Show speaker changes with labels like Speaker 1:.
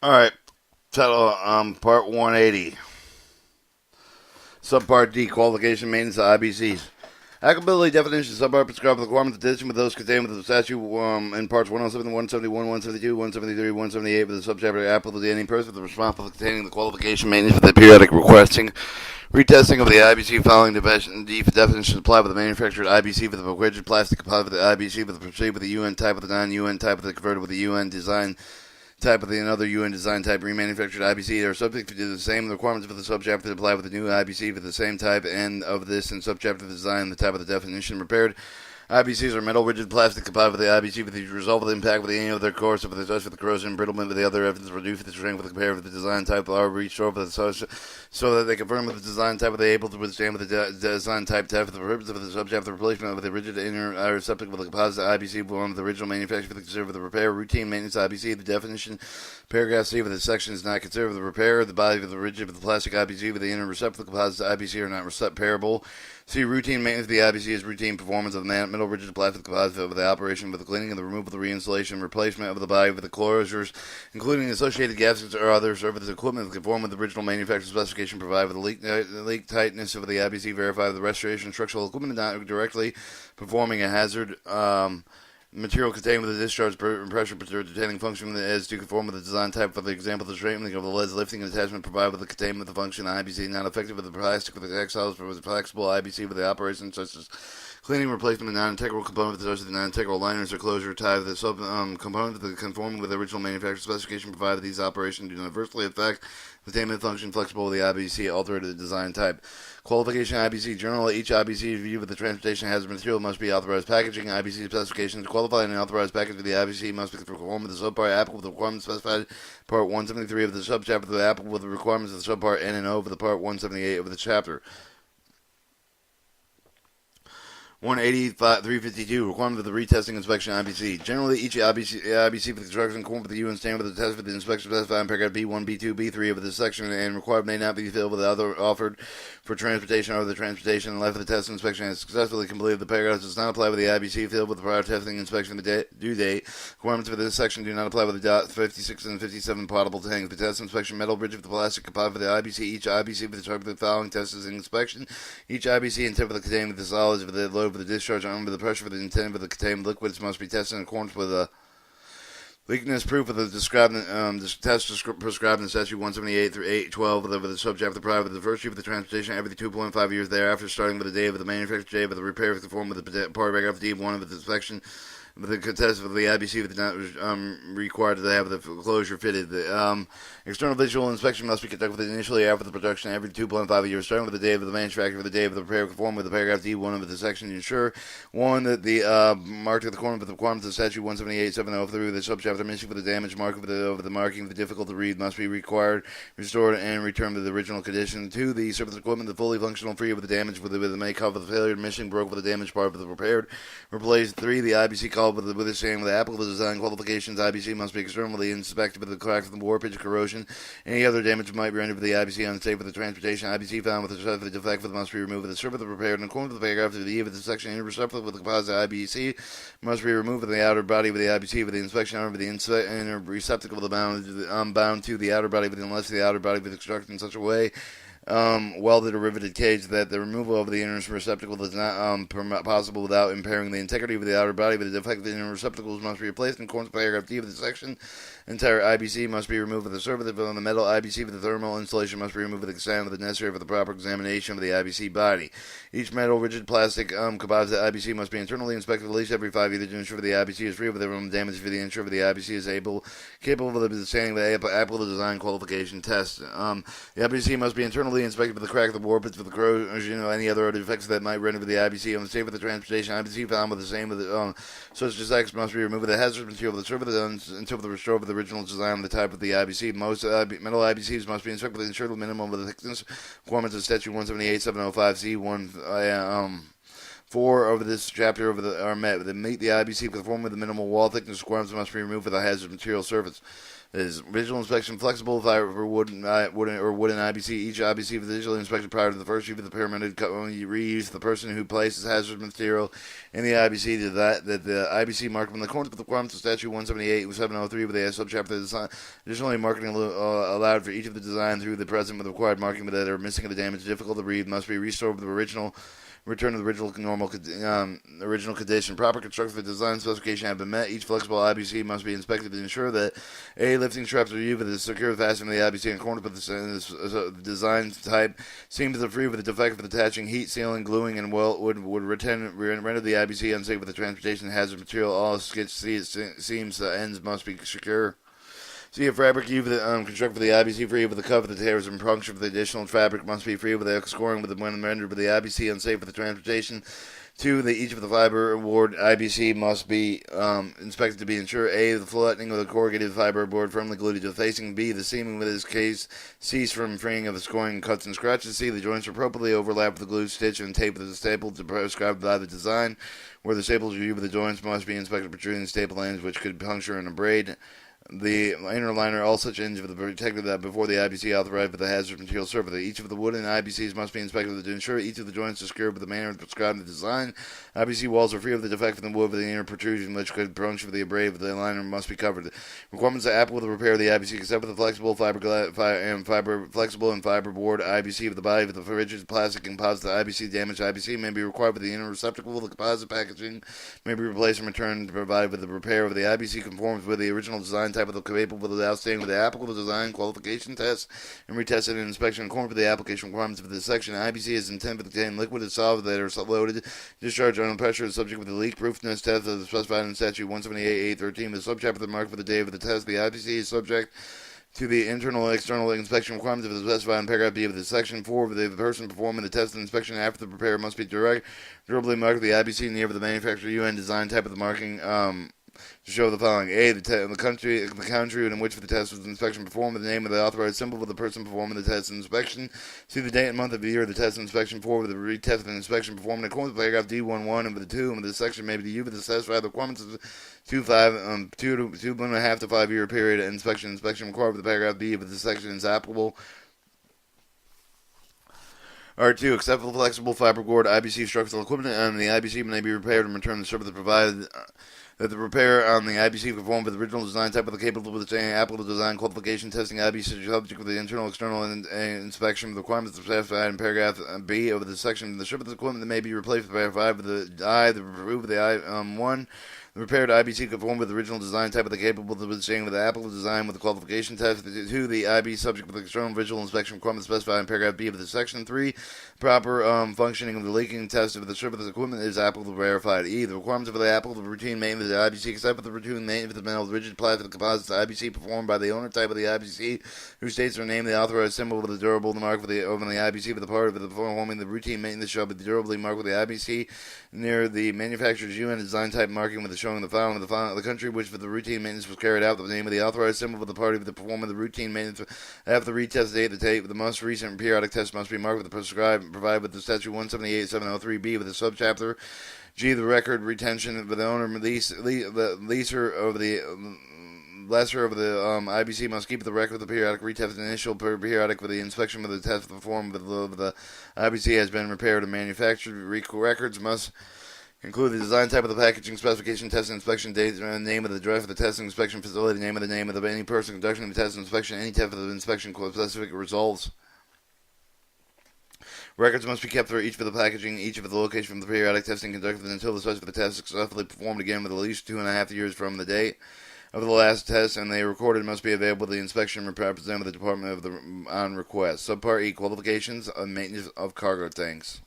Speaker 1: All right. Title Part 180. Subpart D. Qualification Maintenance of IBCs. Applicability definition. Subpart prescribed requirements in addition with those contained within the statute in parts 107, 171, 172, 173, 178 with the subchapter applicable to any person responsible for containing the qualification maintenance for the periodic requesting retesting of the IBC following definitions apply with the manufactured IBC for the rigid plastic applied with the IBC with the proceed with the UN type with the non-UN type with the converted with the UN design type of the another UN design type remanufactured IBC. They are subject to the same requirements for the subchapter that apply with the new IBC for the same type and of this and subchapter of the design, the type of the definition repaired. IBCs are metal rigid plastic complied with the IBC with the result of the impact with any of their course of the test for the corrosion embrittlement with the other evidence reduced for the strength with the compare with the design type are restored for the so that they confirm with the design type are they able to withstand with the design type test for the purpose of the subchapter replacement of the rigid inner receptacle with the composite IBC one of the original manufacturer for the considered for the repair routine maintenance IBC the definition paragraph C with the section is not considered for the repair the body of the rigid with the plastic IBC with the inner receptacle composite IBC are not repairable. See, routine maintenance of the IBC is routine performance of the metal rigid plastic composite with the operation with the cleaning and the removal, the reinstallation, replacement of the body with the closures, including associated gaskets or other service equipment that conform with the original manufacturer specification provided with the leak tightness of the IBC verified with the restoration structural equipment not directly performing a hazard. Material contained with the discharge pressure detaining function as to conform with the design type. For the example, the straightening of the leads lifting and attachment provided with the containment of the function IBC not effective with the plastic with the textiles but with the flexible IBC with the operation such as cleaning, replacement of non-integral components such as the non-integral liners or closure tie with the sub component that conform with the original manufacturer specification provided these operations do not adversely affect the containment function flexible with the IBC altered the design type. Qualification IBC. Generally, each IBC reviewed with the transportation hazard material must be authorized packaging. IBC specifications qualified and authorized package for the IBC must be conformed with the subpart applicable with the requirements specified part 173 of the subchapter the applicable with the requirements of the subpart N and O of the part 178 of the chapter. 185, requirement for the retesting inspection IBC. Generally, each IBC for the construction conform with the UN standard for the test for the inspection specified in paragraph B1, B2, B3 of this section and required may not be filled with the other offered for transportation or the transportation and life of the test inspection has successfully completed. The paragraph does not apply with the IBC filled with the prior testing inspection the due date. Requirements for this section do not apply with the 56 and 57 potable tanks. The test inspection metal bridge of the plastic applied for the IBC. Each IBC for the target of the following test is inspection. Each IBC intended for the containment of the solids for the load for the discharge under the pressure for the intended for the containment liquids must be tested in accordance with a weakness proof of the described test prescribed in statute 178 through 812 of the subject of the first year of the transportation every 2.5 years thereafter, starting with the day of the manufacture day of the repair of the form with the part paragraph D1 of the inspection. The contest of the IBC did not required to have the closure fitted. The external visual inspection must be conducted initially after the production every 2.5 years, starting with the day of the manufacture for the day of the repair conform with the paragraph D1 of the section to ensure, one, that the marked at the corner with the requirements of statute 178.703 through the subchapter missing for the damage mark over the marking of the difficult to read must be required, restored, and returned to the original condition. 2, the surface equipment, the fully functional, free of the damage with the may cover the failure, missing, broke with the damaged part of the repaired, replaced. 3, the IBC called with the same with the applicable design qualifications. IBC must be externally inspected with the crack from warpage, corrosion, any other damage might be rendered with the IBC unsafe for the transportation. IBC found with the defect must be removed with the surface repaired in accordance with the paragraph of the of the section intercepted with the composite IBC must be removed with the outer body with the IBC with the inspection under the inner receptacle with the bound to the outer body with unless the outer body with constructed in such a way welded or riveted cage that the removal of the inner receptacle is not possible without impairing the integrity of the outer body, but the defective inner receptacles must be replaced in accordance with paragraph D of the section. Entire IBC must be removed with the surface of the metal IBC with the thermal insulation must be removed with the exam with the necessary for the proper examination of the IBC body. Each metal rigid plastic composite IBC must be internally inspected at least every 5 years to ensure the IBC is free of the damage for the ensure the IBC is capable of withstanding the applicable design qualification test. The IBC must be internally inspected for the crack of the warpage, for the corrosion, or any other defects that might render the IBC unsafe for the transportation. IBC found with the same with the such defects must be removed with the hazardous material of the surface until the restore of the original design of the type of the IBC. Most metal IBCs must be inspected with the ensured minimum of the thickness requirements of statute 178.705 C1 4 over this chapter are met. They meet the IBC conform with the minimal wall thickness requirements must be removed with a hazardous material surface. Is visual inspection flexible fiber wooden IBC? Each IBC for the visual inspection prior to the first use of the pyramid reuse the person who places hazardous material in the IBC to that the IBC mark in accordance with the requirements of Statute 178-703 with the subchapter design. Additionally, marketing allowed for each of the design through the present with the required marking that are missing or the damage difficult to read must be restored with the original. Return to the original condition. Proper construction of the design specification have been met. Each flexible IBC must be inspected to ensure that A, lifting straps are used with the secure fastening of the IBC in accordance with the design type. Seams are free with the defect of attaching heat, sealing, gluing, and would render the IBC unsafe with the transportation hazard material. All sketch seams ends must be secure. See a fabric used construct for the IBC free with the cover, the tears and puncture for the additional fabric must be free with the scoring with the when rendered with the IBC unsafe for the transportation. 2. Each of the fiber board IBC must be inspected to be ensured. A. The flattening of the corrugated fiber board firmly glued to the facing. B. The seaming with this case cease from freeing of the scoring cuts and scratches. C. The joints are appropriately overlapped with the glue, stitch, and tape with the staple to prescribed by the design. Where the staples are used with the joints must be inspected protruding staple ends which could puncture and abrade the inner liner. All such ends with the protected that before the IBC authorized with the hazardous material surface. Each of the wooden IBCs must be inspected to ensure each of the joints is secured with the manner prescribed in the design. IBC walls are free of the defect from the wood with the inner protrusion which could puncture the abrade. The liner must be covered. Requirements are applicable to the repair of the IBC except for the flexible fiber board IBC of the body with the rigid plastic composite. The IBC damaged IBC may be required with the inner receptacle. The composite packaging may be replaced and returned to provide with the repair of the IBC conforms with the original design type of the capable with the outstanding with the applicable design qualification test and retested and inspection according to the application requirements of this section. IBC is intended to contain liquid and solid that are loaded, discharged under pressure, is subject with the leak-proofness test as specified in Statute 178-813. The subchapter the mark for the day of the test. The IBC is subject to the internal and external inspection requirements of the specified in paragraph B of the section. 4. The person performing the test and inspection after the preparer must be durably marked the IBC near the manufacturer UN design type of the marking to show the following: A. The country in which the test was inspection performed, with the name of the authorized symbol with the person performing the test and inspection. See the date and month of the year of the test and inspection. 4. With the retest and inspection performed in accordance with paragraph D11 and with the 2. And with this section may be used with the satisfied requirements of 2.5 to 5 year period of inspection required with the paragraph B of this section is applicable. R2. Except for the flexible fiber board IBC structural equipment and the IBC may be repaired and returned to the service provided that the repair on the IBC conformed with the original design type of the capable with the applicable design qualification testing IBC subject with the internal external inspection requirements specified in paragraph B of the section. The strip of the equipment that may be replaced with paragraph 5 with the I, the remove the I1. The repaired IBC conformed with the original design type of the capable of withstanding with the applicable design with the qualification test. 2. The IB subject with the external visual inspection requirements specified in paragraph B of the section. 3. Proper functioning of the leaking test of the strip of the equipment is applicable verified. E. The requirements of the applicable routine maintenance of the IBC except for the routine maintenance of the metal rigid plastic composites IBC performed by the owner type of the IBC who states their name, the authorized symbol with the durable mark for the over the IBC with the part of the performing the routine maintenance shall be durably marked with the IBC near the manufacturer's UN design type marking with the showing the following of the country which for the routine maintenance was carried out, the name of the authorized symbol for the party of the performing the routine maintenance after the retest date. The tape the most recent periodic test must be marked with the prescribed provided with the Statute 178-703B with the subchapter. G. The record retention for the owner, the leaser of the lesser of the IBC must keep the record of the periodic retest initial periodic for the inspection of the test performed of the IBC has been repaired and manufactured. Records must include the design type of the packaging, specification, test and inspection dates, and name of the drive for the test and inspection facility, name of any person conducting the test and inspection, any type of the inspection specific results. Records must be kept for each of the packaging, each of the location from the periodic testing conducted until the specific test is successfully performed again with at least 2.5 years from the date of the last test, and they recorded must be available to the inspection representative of the department on request. Subpart E. Qualifications of maintenance of cargo tanks.